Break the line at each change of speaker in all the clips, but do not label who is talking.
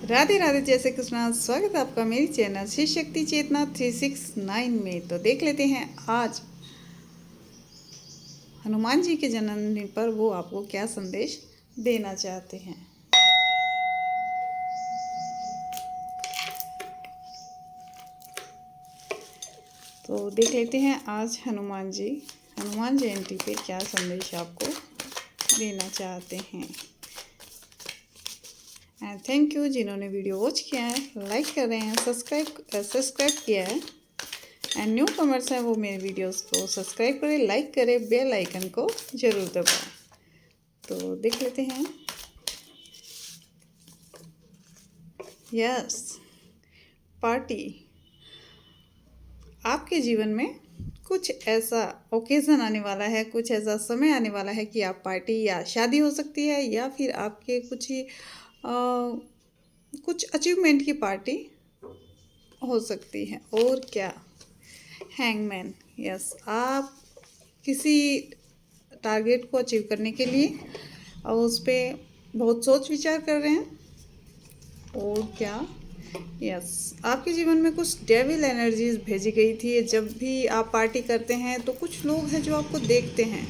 राधे राधे, जय श्री कृष्णा। स्वागत है आपका मेरी चैनल श्री शक्ति चेतना 369 में। तो देख लेते हैं आज हनुमान जी के जन्मदिन पर वो आपको क्या संदेश देना चाहते हैं। तो देख लेते हैं आज हनुमान जयंती पे क्या संदेश आपको देना चाहते हैं। एंड थैंक यू जिन्होंने वीडियो वॉच किया है, लाइक कर रहे हैं, सब्सक्राइब किया है। एंड न्यू कमर्स हैं वो मेरे वीडियोस को सब्सक्राइब करें, लाइक करें, बेल आइकन को ज़रूर दबाएं। तो देख लेते हैं। Yes, party. आपके जीवन में कुछ ऐसा ओकेज़न आने वाला है, कुछ ऐसा समय आने वाला है कि आप पार्टी या शादी हो सकती है या फिर आपके कुछ अचीवमेंट की पार्टी हो सकती है। और क्या, हैंगमैन। यस, आप किसी टारगेट को अचीव करने के लिए और उस पर बहुत सोच विचार कर रहे हैं। और क्या, यस, आपके जीवन में कुछ डेविल एनर्जीज भेजी गई थी। जब भी आप पार्टी करते हैं तो कुछ लोग हैं जो आपको देखते हैं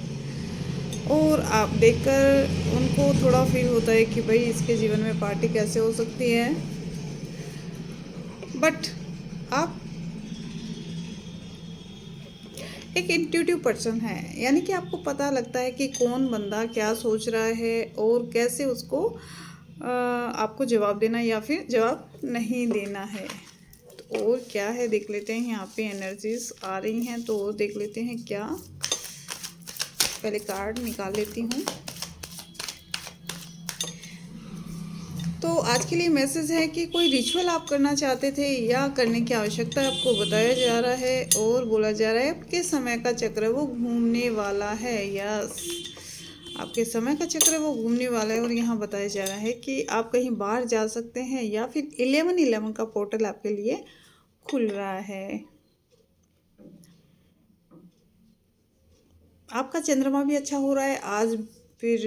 और आप देखकर उनको थोड़ा फील होता है कि भाई इसके जीवन में पार्टी कैसे हो सकती है। बट आप एक इंट्यूटिव पर्सन है, यानी कि आपको पता लगता है कि कौन बंदा क्या सोच रहा है और कैसे उसको आपको जवाब देना या फिर जवाब नहीं देना है। तो और क्या है देख लेते हैं। यहाँ पे एनर्जीज आ रही हैं तो और देख लेते हैं क्या। पहले कार्ड निकाल लेती हूँ। तो आज के लिए मैसेज है कि कोई रिचुअल आप करना चाहते थे या करने की आवश्यकता आपको बताया जा रहा है और बोला जा रहा है आपके समय का चक्र वो घूमने वाला है। यस, आपके समय का चक्र वो घूमने वाला है और यहाँ बताया जा रहा है कि आप कहीं बाहर जा सकते हैं या फिर 11/11 का पोर्टल आपके लिए खुल रहा है। आपका चंद्रमा भी अच्छा हो रहा है आज। फिर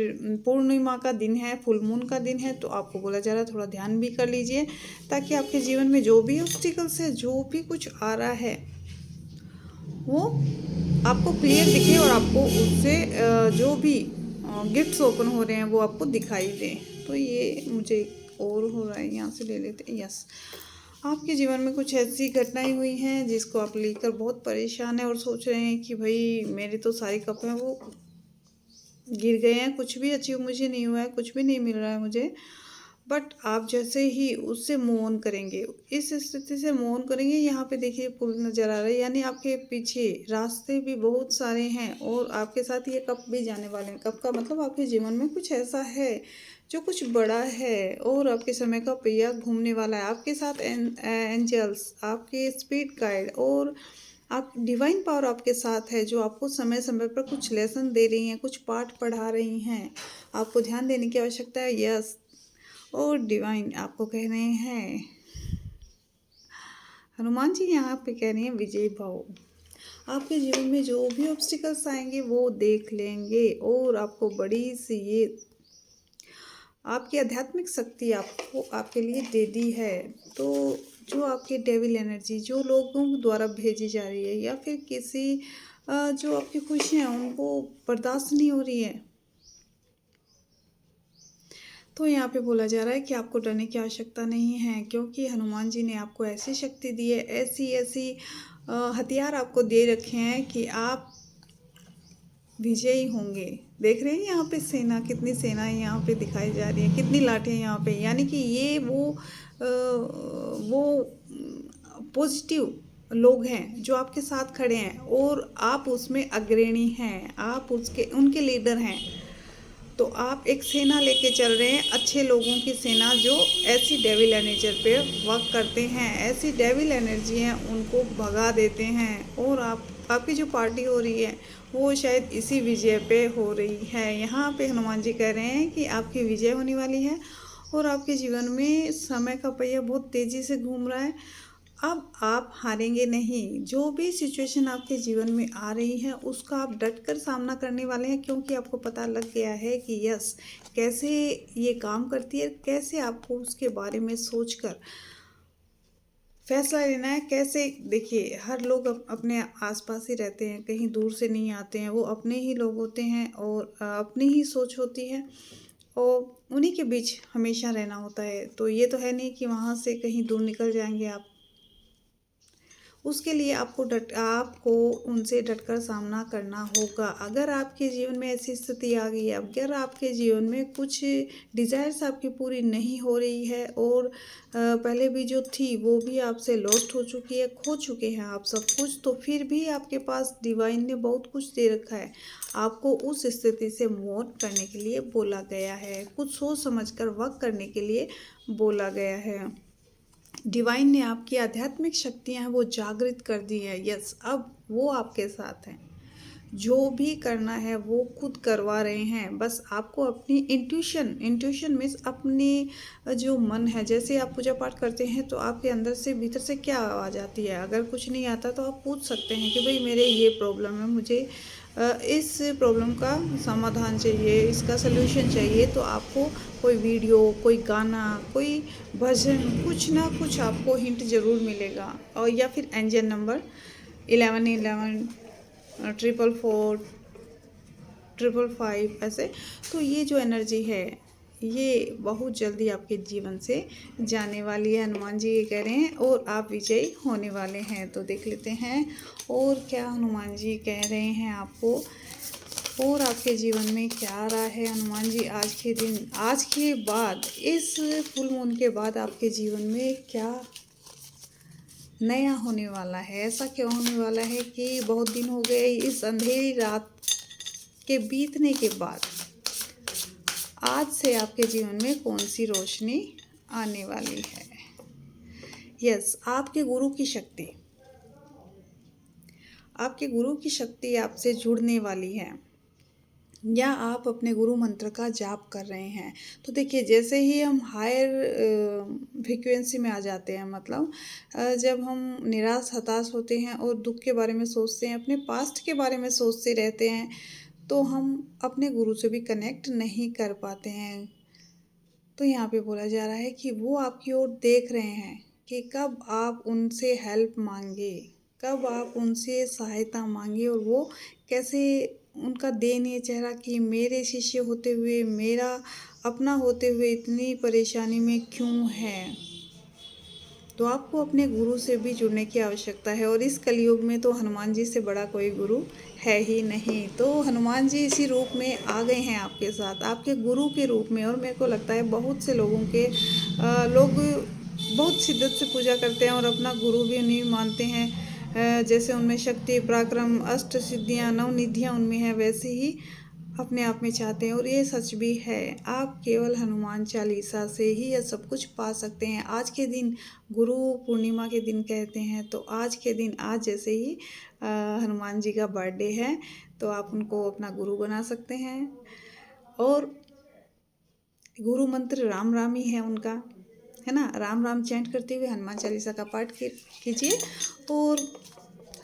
पूर्णिमा का दिन है, फुल मून का दिन है, तो आपको बोला जा रहा है थोड़ा ध्यान भी कर लीजिए ताकि आपके जीवन में जो भी ऑब्स्टिकल्स है, जो भी कुछ आ रहा है वो आपको क्लियर दिखे और आपको उससे जो भी गिफ्ट्स ओपन हो रहे हैं वो आपको दिखाई दें। तो ये मुझे और हो रहा है, यहाँ से ले लेते हैं। यस, आपके जीवन में कुछ ऐसी घटनाएं हुई हैं जिसको आप लेकर बहुत परेशान हैं और सोच रहे हैं कि भाई मेरे तो सारे कप हैं वो गिर गए हैं, कुछ भी अचीव मुझे नहीं हुआ है, कुछ भी नहीं मिल रहा है मुझे। बट आप जैसे ही उससे मूव ऑन करेंगे, इस स्थिति से मूव ऑन करेंगे, यहाँ पे देखिए पुल नज़र आ रहा है, यानी आपके पीछे रास्ते भी बहुत सारे हैं और आपके साथ ये कप भी जाने वाले हैं। कप का मतलब आपके जीवन में कुछ ऐसा है जो कुछ बड़ा है और आपके समय का पहिया घूमने वाला है। आपके साथ एंजल्स, आपके स्पिरिट गाइड और आप डिवाइन पावर आपके साथ है जो आपको समय समय पर कुछ लेसन दे रही हैं, कुछ पाठ पढ़ा रही हैं। आपको ध्यान देने की आवश्यकता है। यस, और डिवाइन आपको कह रहे हैं, हनुमान जी यहाँ पे कह रही हैं विजय भाव। आपके जीवन में जो भी ऑब्स्टिकल्स आएंगे वो देख लेंगे और आपको बड़ी सी ये आपकी आध्यात्मिक शक्ति आपको आपके लिए दे दी है। तो जो आपके डेविल एनर्जी जो लोगों द्वारा भेजी जा रही है या फिर किसी जो आपकी खुशियाँ उनको बर्दाश्त नहीं हो रही है, तो यहाँ पे बोला जा रहा है कि आपको डरने की आवश्यकता नहीं है, क्योंकि हनुमान जी ने आपको ऐसी शक्ति दी है, ऐसी ऐसी हथियार आपको दे रखे हैं कि आप विजयी होंगे। देख रहे हैं यहाँ पे सेना, कितनी सेनाएं यहाँ पे दिखाई जा रही है, कितनी लाठियाँ यहाँ पे, यानी कि ये वो पॉजिटिव लोग हैं जो आपके साथ खड़े हैं और आप उसमें अग्रणी हैं, आप उसके उनके लीडर हैं। तो आप एक सेना लेके चल रहे हैं, अच्छे लोगों की सेना जो ऐसी डेविल एनर्जी पे वर्क करते हैं, ऐसी डेविल एनर्जी हैं उनको भगा देते हैं। और आपकी जो पार्टी हो रही है वो शायद इसी विजय पे हो रही है। यहाँ पे हनुमान जी कह रहे हैं कि आपकी विजय होने वाली है और आपके जीवन में समय का पहिया बहुत तेज़ी से घूम रहा है। अब आप हारेंगे नहीं। जो भी सिचुएशन आपके जीवन में आ रही है उसका आप डट कर सामना करने वाले हैं, क्योंकि आपको पता लग गया है कि यस कैसे ये काम करती है, कैसे आपको उसके बारे में सोचकर फैसला लेना है। कैसे देखिए, हर लोग अपने आसपास ही रहते हैं, कहीं दूर से नहीं आते हैं, वो अपने ही लोग होते हैं और अपनी ही सोच होती है और उन्हीं के बीच हमेशा रहना होता है। तो ये तो है नहीं कि वहाँ से कहीं दूर निकल जाएंगे आप। उसके लिए आपको उनसे डटकर सामना करना होगा। अगर आपके जीवन में ऐसी स्थिति आ गई है, अगर आपके जीवन में कुछ डिज़ायर्स आपकी पूरी नहीं हो रही है और पहले भी जो थी वो भी आपसे लॉस्ट हो चुकी है, खो चुके हैं आप सब कुछ, तो फिर भी आपके पास डिवाइन ने बहुत कुछ दे रखा है। आपको उस स्थिति से मूव ऑन करने के लिए बोला गया है, कुछ सोच समझ कर वर्क करने के लिए बोला गया है। डिवाइन ने आपकी आध्यात्मिक शक्तियां हैं वो जागृत कर दी है। यस, अब वो आपके साथ हैं। जो भी करना है वो खुद करवा रहे हैं। बस आपको अपनी इंट्यूशन मीन्स अपनी जो मन है, जैसे आप पूजा पाठ करते हैं तो आपके अंदर से भीतर से क्या आवाज़ आती है। अगर कुछ नहीं आता तो आप पूछ सकते हैं कि भाई मेरे ये प्रॉब्लम है, मुझे इस प्रॉब्लम का समाधान चाहिए, इसका सलूशन चाहिए। तो आपको कोई वीडियो, कोई गाना, कोई भजन, कुछ ना कुछ आपको हिंट ज़रूर मिलेगा। और या फिर एंजल नंबर 1111 444 555 ऐसे। तो ये जो एनर्जी है ये बहुत जल्दी आपके जीवन से जाने वाली है, हनुमान जी ये कह रहे हैं, और आप विजयी होने वाले हैं। तो देख लेते हैं और क्या हनुमान जी कह रहे हैं आपको, और आपके जीवन में क्या आ रहा है। हनुमान जी आज के दिन, आज के बाद, इस फुल मून के बाद आपके जीवन में क्या नया होने वाला है। ऐसा क्यों होने वाला है कि बहुत दिन हो गए, इस अंधेरी रात के बीतने के बाद आज से आपके जीवन में कौन सी रोशनी आने वाली है। यस, आपके गुरु की शक्ति, आपके गुरु की शक्ति आपसे जुड़ने वाली है, या आप अपने गुरु मंत्र का जाप कर रहे हैं। तो देखिए, जैसे ही हम हायर फ्रिक्वेंसी में आ जाते हैं, मतलब जब हम निराश हताश होते हैं और दुख के बारे में सोचते हैं, अपने पास्ट के बारे में सोचते रहते हैं, तो हम अपने गुरु से भी कनेक्ट नहीं कर पाते हैं। तो यहाँ पे बोला जा रहा है कि वो आपकी ओर देख रहे हैं कि कब आप उनसे हेल्प मांगे, कब आप उनसे सहायता मांगे, और वो कैसे उनका दयनीय चेहरा कि मेरे शिष्य होते हुए, मेरा अपना होते हुए इतनी परेशानी में क्यों है। तो आपको अपने गुरु से भी जुड़ने की आवश्यकता है, और इस कलयुग में तो हनुमान जी से बड़ा कोई गुरु है ही नहीं। तो हनुमान जी इसी रूप में आ गए हैं आपके साथ, आपके गुरु के रूप में। और मेरे को लगता है बहुत से लोगों के लोग बहुत शिद्दत से पूजा करते हैं और अपना गुरु भी उन्हीं मानते हैं। जैसे उनमें शक्ति, पराक्रम, अष्ट सिद्धियाँ, नव निधियाँ उनमें है, वैसे ही अपने आप में चाहते हैं। और ये सच भी है, आप केवल हनुमान चालीसा से ही यह सब कुछ पा सकते हैं। आज के दिन गुरु पूर्णिमा के दिन कहते हैं, तो आज के दिन, आज जैसे ही हनुमान जी का बर्थडे है, तो आप उनको अपना गुरु बना सकते हैं। और गुरु मंत्र राम राम ही है उनका, है ना। राम राम चैंट करते हुए हनुमान चालीसा का पाठ कीजिए। और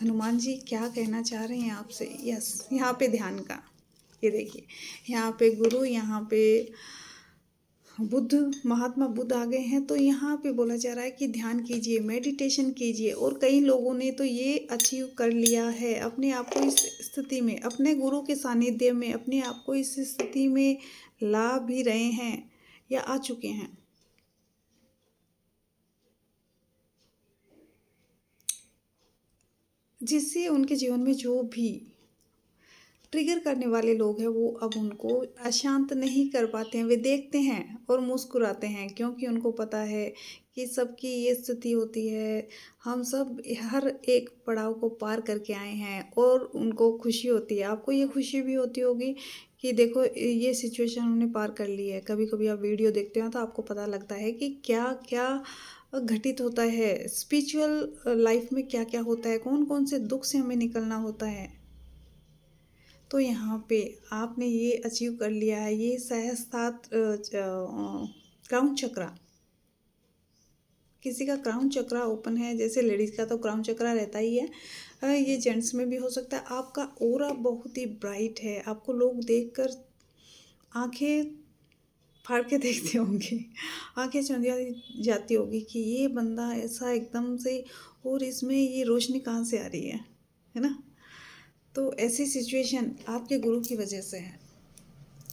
हनुमान जी क्या कहना चाह रहे हैं आपसे। यस, यहाँ पे ध्यान का, ये देखिए, यहाँ पे गुरु, यहाँ पे बुद्ध, महात्मा बुद्ध आ गए हैं। तो यहाँ पे बोला जा रहा है कि ध्यान कीजिए, मेडिटेशन कीजिए। और कई लोगों ने तो ये अचीव कर लिया है, अपने आप को इस स्थिति में, अपने गुरु के सानिध्य में अपने आप को इस स्थिति में ला भी रहे हैं या आ चुके हैं। जिससे उनके जीवन में जो भी ट्रिगर करने वाले लोग हैं वो अब उनको अशांत नहीं कर पाते हैं। वे देखते हैं और मुस्कुराते हैं, क्योंकि उनको पता है कि सबकी ये स्थिति होती है। हम सब हर एक पड़ाव को पार करके आए हैं और उनको खुशी होती है। आपको ये खुशी भी होती होगी कि देखो ये सिचुएशन हमने पार कर ली है। कभी कभी आप वीडियो देखते हो तो आपको पता लगता है कि क्या क्या घटित होता है स्पिरिचुअल लाइफ में, क्या क्या होता है, कौन कौन से दुख से हमें निकलना होता है। तो यहाँ पे आपने ये अचीव कर लिया है, ये सहस्त्रार्थ क्राउन चक्रा किसी का क्राउन चक्रा ओपन है, जैसे लेडीज़ का तो क्राउन चक्रा रहता ही है, ये जेंट्स में भी हो सकता है। आपका ऑरा बहुत ही ब्राइट है, आपको लोग देखकर आंखें फाड़ के देखते होंगे, आंखें चौंधिया जाती होगी कि ये बंदा ऐसा एकदम से, और इसमें ये रोशनी कहाँ से आ रही है ना। तो ऐसी सिचुएशन आपके गुरु की वजह से है।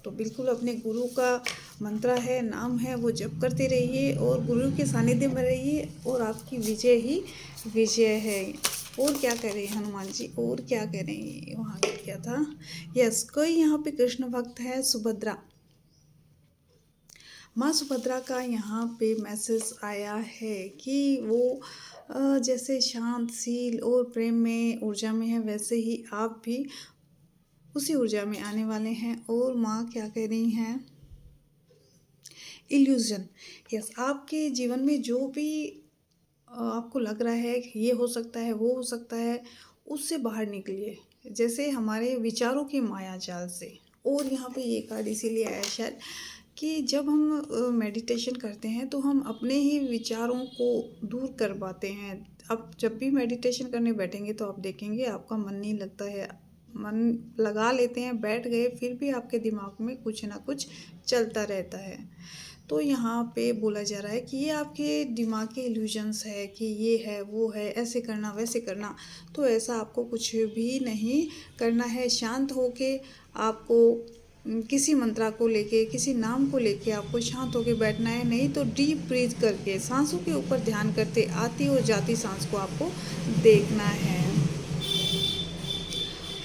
तो बिल्कुल अपने गुरु का मंत्र है, नाम है, वो जप करते रहिए और गुरु के सानिध्य में रहिए और आपकी विजय ही विजय है। और क्या कह रहे हैं हनुमान जी, और क्या कह रहे हैं, वहाँ क्या था, यस, कोई यहाँ पे कृष्ण भक्त है, सुभद्रा, माँ सुभद्रा का यहाँ पे मैसेज आया है कि वो जैसे शांतशील और प्रेम में ऊर्जा में है, वैसे ही आप भी उसी ऊर्जा में आने वाले हैं। और माँ क्या कह रही हैं, इल्यूजन, यस, आपके जीवन में जो भी आपको लग रहा है कि ये हो सकता है, वो हो सकता है, उससे बाहर निकलिए, जैसे हमारे विचारों की माया जाल से। और यहाँ पे ये कार्ड इसीलिए आया शायद कि जब हम मेडिटेशन करते हैं तो हम अपने ही विचारों को दूर कर पाते हैं। अब जब भी मेडिटेशन करने बैठेंगे तो आप देखेंगे आपका मन नहीं लगता है, मन लगा लेते हैं, बैठ गए, फिर भी आपके दिमाग में कुछ ना कुछ चलता रहता है। तो यहाँ पे बोला जा रहा है कि ये आपके दिमाग के इल्यूजन्स है कि ये है, वो है, ऐसे करना, वैसे करना। तो ऐसा आपको कुछ भी नहीं करना है। शांत होके आपको किसी मंत्रा को लेके, किसी नाम को लेके आपको शांत होके बैठना है। नहीं तो डीप ब्रीथ करके सांसों के ऊपर ध्यान करते आती और जाती सांस को आपको देखना है।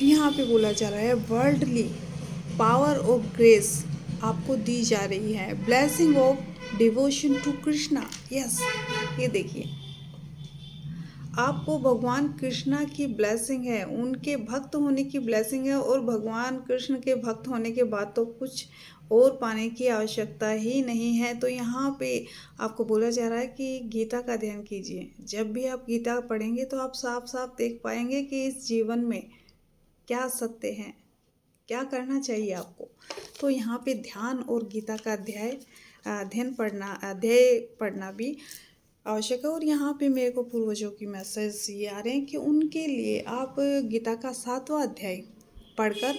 यहाँ पे बोला जा रहा है वर्ल्डली पावर ऑफ ग्रेस आपको दी जा रही है, blessing of devotion to Krishna, yes, ये देखिए आपको भगवान कृष्णा की ब्लेसिंग है, उनके भक्त होने की ब्लेसिंग है। और भगवान कृष्ण के भक्त होने के बाद तो कुछ और पाने की आवश्यकता ही नहीं है। तो यहाँ पे आपको बोला जा रहा है कि गीता का ध्यान कीजिए। जब भी आप गीता पढ़ेंगे तो आप साफ साफ देख पाएंगे कि इस जीवन में क्या सत्य है, क्या करना चाहिए आपको। तो यहाँ पे ध्यान और गीता का अध्याय पढ़ना भी आवश्यक है। और यहाँ पे मेरे को पूर्वजों की मैसेज ये आ रहे हैं कि उनके लिए आप गीता का 7वां अध्याय पढ़कर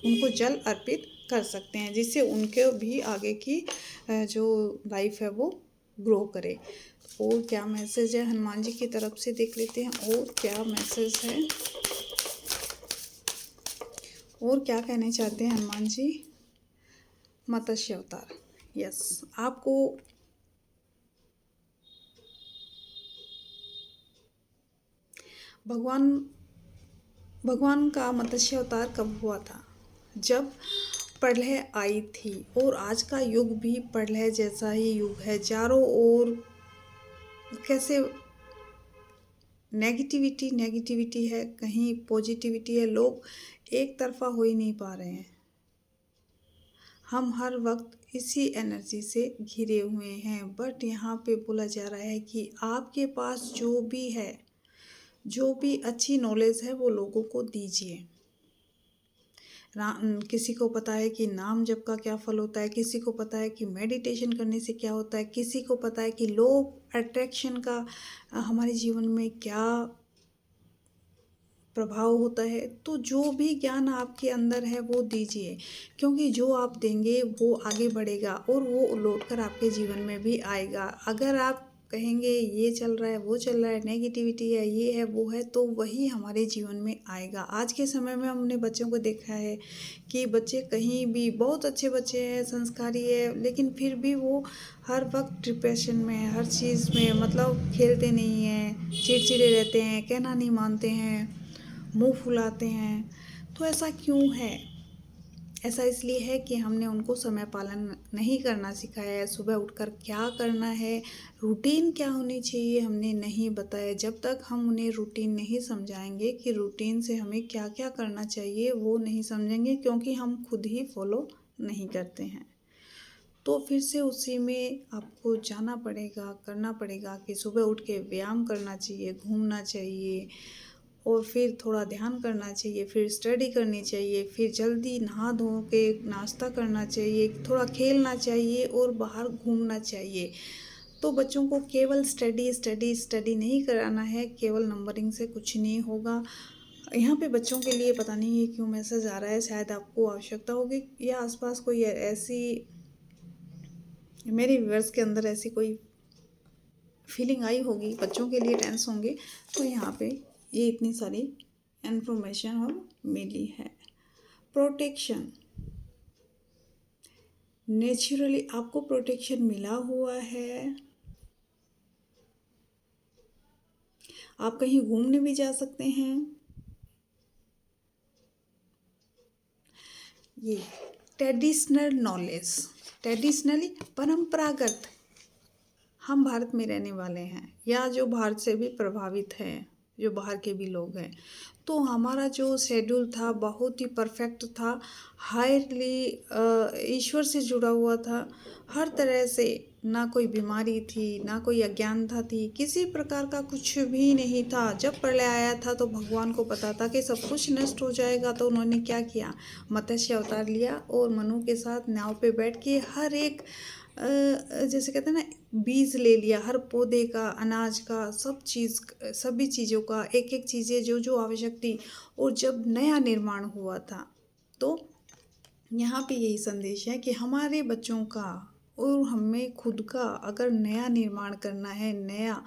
उनको जल अर्पित कर सकते हैं, जिससे उनके भी आगे की जो लाइफ है वो ग्रो करे। और क्या मैसेज है हनुमान जी की तरफ से, देख लेते हैं और क्या मैसेज है और क्या कहने चाहते हैं हनुमान जी। मत्स्य अवतार, यस, आपको भगवान का मत्स्य अवतार कब हुआ था, जब प्रलय आई थी। और आज का युग भी प्रलय जैसा ही युग है, चारों ओर कैसे नेगेटिविटी है, कहीं पॉजिटिविटी है, लोग एक तरफा हो ही नहीं पा रहे हैं। हम हर वक्त इसी एनर्जी से घिरे हुए हैं। बट यहाँ पे बोला जा रहा है कि आपके पास जो भी है, जो भी अच्छी नॉलेज है, वो लोगों को दीजिए। किसी को पता है कि नाम जप का क्या फल होता है, किसी को पता है कि मेडिटेशन करने से क्या होता है, किसी को पता है कि लॉ ऑफ अट्रैक्शन का हमारे जीवन में क्या प्रभाव होता है। तो जो भी ज्ञान आपके अंदर है वो दीजिए, क्योंकि जो आप देंगे वो आगे बढ़ेगा और वो लौट कर आपके जीवन में भी आएगा। अगर आप कहेंगे ये चल रहा है, वो चल रहा है, नेगेटिविटी है, ये है, वो है, तो वही हमारे जीवन में आएगा। आज के समय में हमने बच्चों को देखा है कि बच्चे कहीं भी बहुत अच्छे बच्चे हैं, संस्कारी है, लेकिन फिर भी वो हर वक्त डिप्रेशन में, हर चीज़ में, मतलब खेलते नहीं हैं, चिड़चिड़े रहते हैं, कहना नहीं मानते हैं, मुंह फुलाते हैं। तो ऐसा क्यों है? ऐसा इसलिए है कि हमने उनको समय पालन नहीं करना सिखाया है। सुबह उठकर क्या करना है, रूटीन क्या होनी चाहिए, हमने नहीं बताया। जब तक हम उन्हें रूटीन नहीं समझाएंगे कि रूटीन से हमें क्या क्या करना चाहिए, वो नहीं समझेंगे, क्योंकि हम खुद ही फॉलो नहीं करते हैं। तो फिर से उसी में आपको जाना पड़ेगा, करना पड़ेगा कि सुबह उठ के व्यायाम करना चाहिए, घूमना चाहिए, और फिर थोड़ा ध्यान करना चाहिए, फिर स्टडी करनी चाहिए, फिर जल्दी नहा धो के नाश्ता करना चाहिए, थोड़ा खेलना चाहिए और बाहर घूमना चाहिए। तो बच्चों को केवल स्टडी स्टडी स्टडी नहीं कराना है, केवल नंबरिंग से कुछ नहीं होगा। यहाँ पे बच्चों के लिए पता नहीं है क्यों मैसेज आ रहा है, शायद आपको आवश्यकता होगी या आसपास कोई ऐसी, मेरे व्यूअर्स के अंदर ऐसी कोई फीलिंग आई होगी, बच्चों के लिए टेंस होंगे, तो यहाँ पे ये इतनी सारी इन्फॉर्मेशन और मिली है। प्रोटेक्शन, नेचुरली आपको प्रोटेक्शन मिला हुआ है। आप कहीं घूमने भी जा सकते हैं। ये ट्रेडिशनल नॉलेज, ट्रेडिशनली परंपरागत, हम भारत में रहने वाले हैं या जो भारत से भी प्रभावित हैं, जो बाहर के भी लोग हैं, तो हमारा जो शेड्यूल था बहुत ही परफेक्ट था, हाईली ईश्वर से जुड़ा हुआ था। हर तरह से ना कोई बीमारी थी, ना कोई अज्ञानता थी, किसी प्रकार का कुछ भी नहीं था। जब प्रलय आया था तो भगवान को पता था कि सब कुछ नष्ट हो जाएगा, तो उन्होंने क्या किया, मत्स्य अवतार लिया और मनु के साथ नाव पे बैठ के हर एक जैसे कहते हैं ना, बीज ले लिया, हर पौधे का, अनाज का, सब चीज़, सभी चीज़ों का एक एक चीज़ें जो जो आवश्यक थी। और जब नया निर्माण हुआ था, तो यहाँ पे यही संदेश है कि हमारे बच्चों का और हमें खुद का अगर नया निर्माण करना है, नया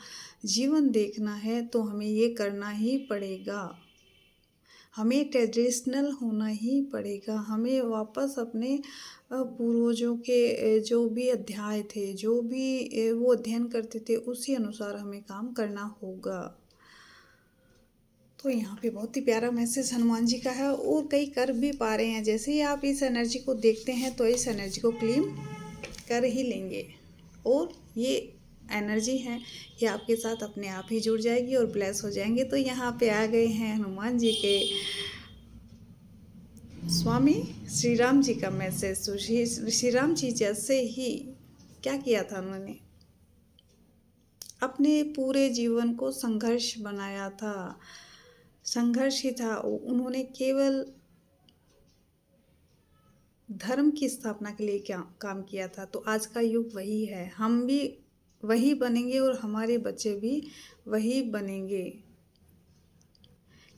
जीवन देखना है, तो हमें ये करना ही पड़ेगा। हमें ट्रेडिशनल होना ही पड़ेगा। हमें वापस अपने पूर्वजों के जो भी अध्याय थे, जो भी वो अध्ययन करते थे, उसी अनुसार हमें काम करना होगा। तो यहाँ पे बहुत ही प्यारा मैसेज हनुमान जी का है और कई कर भी पा रहे हैं। जैसे ही आप इस एनर्जी को देखते हैं तो इस एनर्जी को क्लीन कर ही लेंगे और ये एनर्जी है, ये आपके साथ अपने आप ही जुड़ जाएगी और ब्लेस हो जाएंगे। तो यहाँ पे आ गए हैं हनुमान जी के स्वामी श्री राम जी का मैसेज। तो श्री राम जी जैसे ही क्या किया था, उन्होंने अपने पूरे जीवन को संघर्ष बनाया था, संघर्ष ही था। उन्होंने केवल धर्म की स्थापना के लिए क्या काम किया था। तो आज का युग वही है, हम भी वही बनेंगे और हमारे बच्चे भी वही बनेंगे,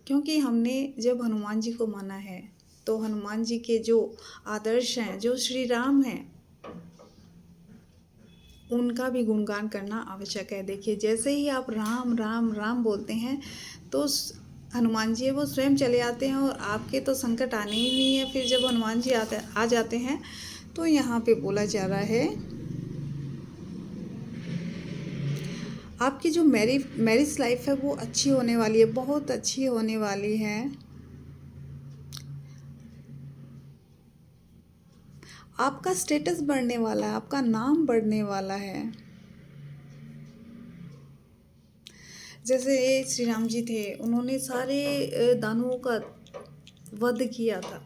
क्योंकि हमने जब हनुमान जी को माना है तो हनुमान जी के जो आदर्श हैं, जो श्री राम हैं, उनका भी गुणगान करना आवश्यक है। देखिए, जैसे ही आप राम राम राम बोलते हैं तो हनुमान जी है वो स्वयं चले आते हैं और आपके तो संकट आने ही नहीं है। फिर जब हनुमान जी आ जाते हैं तो यहाँ पे बोला जा रहा है आपकी जो मैरिज लाइफ है वो अच्छी होने वाली है, बहुत अच्छी होने वाली है। आपका स्टेटस बढ़ने वाला है, आपका नाम बढ़ने वाला है। जैसे श्री राम जी थे, उन्होंने सारे दानवों का वध किया था,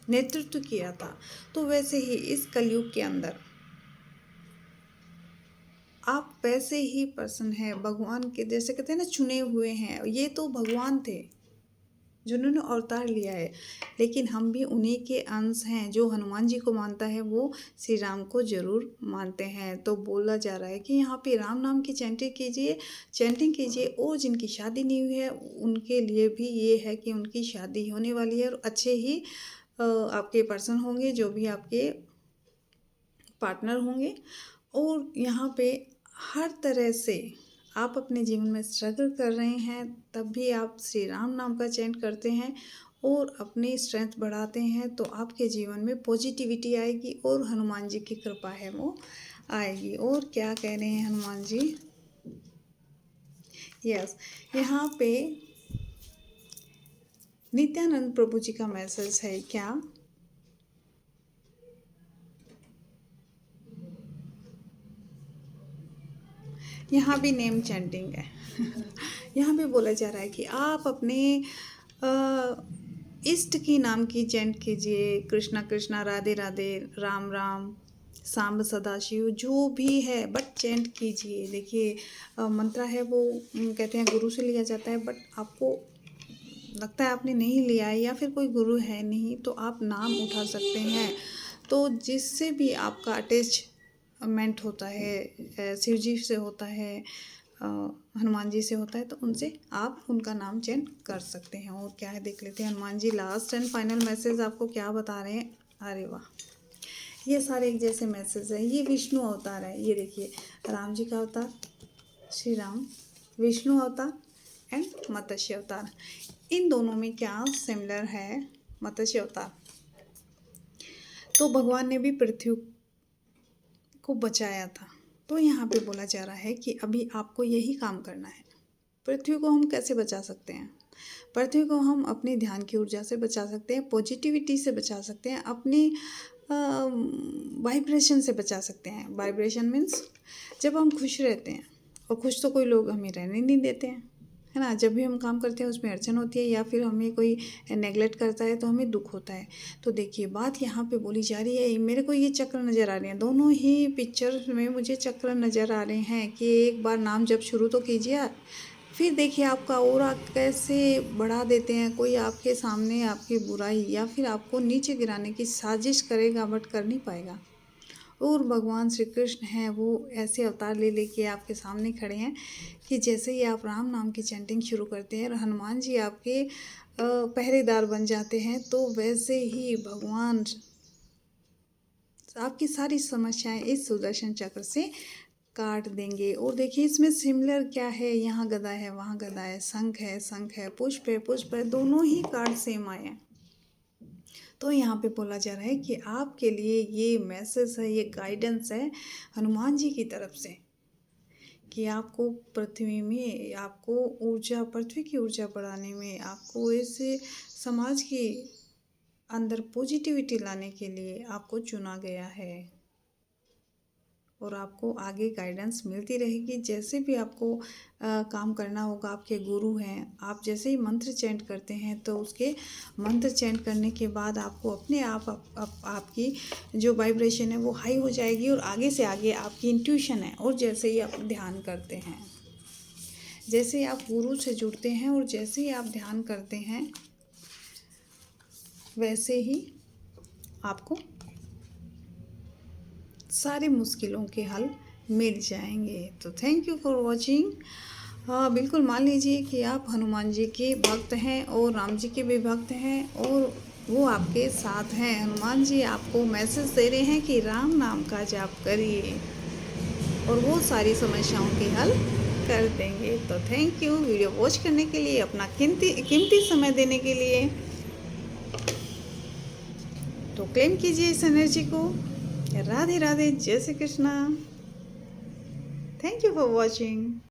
नेतृत्व किया था। तो वैसे ही इस कलयुग के अंदर आप वैसे ही पर्सन हैं, भगवान के जैसे कहते हैं ना, चुने हुए हैं। ये तो भगवान थे जिन्होंने अवतार लिया है, लेकिन हम भी उन्हीं के अंश हैं। जो हनुमान जी को मानता है वो श्री राम को जरूर मानते हैं। तो बोला जा रहा है कि यहाँ पे राम नाम की चैंटिंग कीजिए और जिनकी शादी नहीं हुई है उनके लिए भी ये है कि उनकी शादी होने वाली है और अच्छे ही आपके पर्सन होंगे, जो भी आपके पार्टनर होंगे। और यहाँ पे हर तरह से आप अपने जीवन में स्ट्रगल कर रहे हैं, तब भी आप श्री राम नाम का चैंट करते हैं और अपनी स्ट्रेंथ बढ़ाते हैं, तो आपके जीवन में पॉजिटिविटी आएगी और हनुमान जी की कृपा है वो आएगी। और क्या कह रहे हैं हनुमान जी, यस, यहाँ पे नित्यानंद प्रभु जी का मैसेज है क्या, यहाँ भी नेम चैंटिंग है। यहाँ भी बोला जा रहा है कि आप अपने इष्ट की नाम की चैंट कीजिए, कृष्णा कृष्णा, राधे राधे, राम राम, सांब सदाशिव, जो भी है, बट चैंट कीजिए। देखिए, मंत्र है वो कहते हैं गुरु से लिया जाता है, बट आपको लगता है आपने नहीं लिया है या फिर कोई गुरु है नहीं, तो आप नाम उठा सकते हैं। तो जिससे भी आपका अटैच मेंट होता है, शिव जी से होता है, हनुमान जी से होता है, तो उनसे आप उनका नाम चेंज कर सकते हैं। और क्या है देख लेते हैं। Hanuman ji last and final message आपको क्या बता रहे हैं। अरे वाह, ये सारे एक जैसे मैसेज है। ये विष्णु अवतार है। ये देखिए, राम जी का अवतार, श्री राम, विष्णु अवतार एंड मत्स्य अवतार। इन दोनों में क्या सिमिलर है। मत्स्य अवतार तो भगवान ने भी पृथ्वी को बचाया था। तो यहाँ पे बोला जा रहा है कि अभी आपको यही काम करना है। पृथ्वी को हम कैसे बचा सकते हैं। पृथ्वी को हम अपनी ध्यान की ऊर्जा से बचा सकते हैं, पॉजिटिविटी से बचा सकते हैं, अपनी वाइब्रेशन से बचा सकते हैं। वाइब्रेशन मीन्स जब हम खुश रहते हैं, और खुश तो कोई लोग हमें रहने नहीं देते हैं, है ना। जब भी हम काम करते हैं उसमें अड़चन होती है, या फिर हमें कोई नेगलेक्ट करता है तो हमें दुख होता है। तो देखिए, बात यहाँ पे बोली जा रही है। मेरे को ये चक्र नज़र आ रहे हैं, दोनों ही पिक्चर में मुझे चक्र नज़र आ रहे हैं कि एक बार नाम जब शुरू तो कीजिए, फिर देखिए आपका ऑरा कैसे बढ़ा देते हैं। कोई आपके सामने आपकी बुराई या फिर आपको नीचे गिराने की साजिश करेगा, बट कर नहीं पाएगा। और भगवान श्री कृष्ण हैं, वो ऐसे अवतार ले लेके आपके सामने खड़े हैं कि जैसे ही आप राम नाम की चैंटिंग शुरू करते हैं और हनुमान जी आपके पहरेदार बन जाते हैं, तो वैसे ही भगवान आपकी सारी समस्याएं इस सुदर्शन चक्र से काट देंगे। और देखिए, इसमें सिमिलर क्या है। यहाँ गदा है, वहाँ गदा है, शंख है, पुष्प है, दोनों ही कार्ड सेम आए हैं। तो यहाँ पे बोला जा रहा है कि आपके लिए ये मैसेज है, ये गाइडेंस है हनुमान जी की तरफ से कि आपको पृथ्वी में, आपको ऊर्जा, पृथ्वी की ऊर्जा बढ़ाने में, आपको इस समाज के अंदर पॉजिटिविटी लाने के लिए आपको चुना गया है। और आपको आगे गाइडेंस मिलती रहेगी। जैसे भी आपको काम करना होगा, आपके गुरु हैं, आप जैसे ही मंत्र चैंट करते हैं तो उसके मंत्र चैंट करने के बाद आपको अपने आपकी जो वाइब्रेशन है वो हाई हो जाएगी, और आगे से आगे आपकी इंट्यूशन है। और जैसे ही आप ध्यान करते हैं, जैसे ही आप गुरु से जुड़ते हैं और जैसे ही आप ध्यान करते हैं, वैसे ही आपको सारी मुश्किलों के हल मिल जाएंगे। तो थैंक यू फॉर वॉचिंग। हाँ, बिल्कुल मान लीजिए कि आप हनुमान जी के भक्त हैं और राम जी के भी भक्त हैं, और वो आपके साथ हैं। हनुमान जी आपको मैसेज दे रहे हैं कि राम नाम का जाप करिए और वो सारी समस्याओं के हल कर देंगे। तो थैंक यू वीडियो वॉच करने के लिए, अपना कीमती समय देने के लिए। तो क्लेम कीजिए इस एनर्जी को। राधे राधे, जय Shri Krishna. Thank you for watching.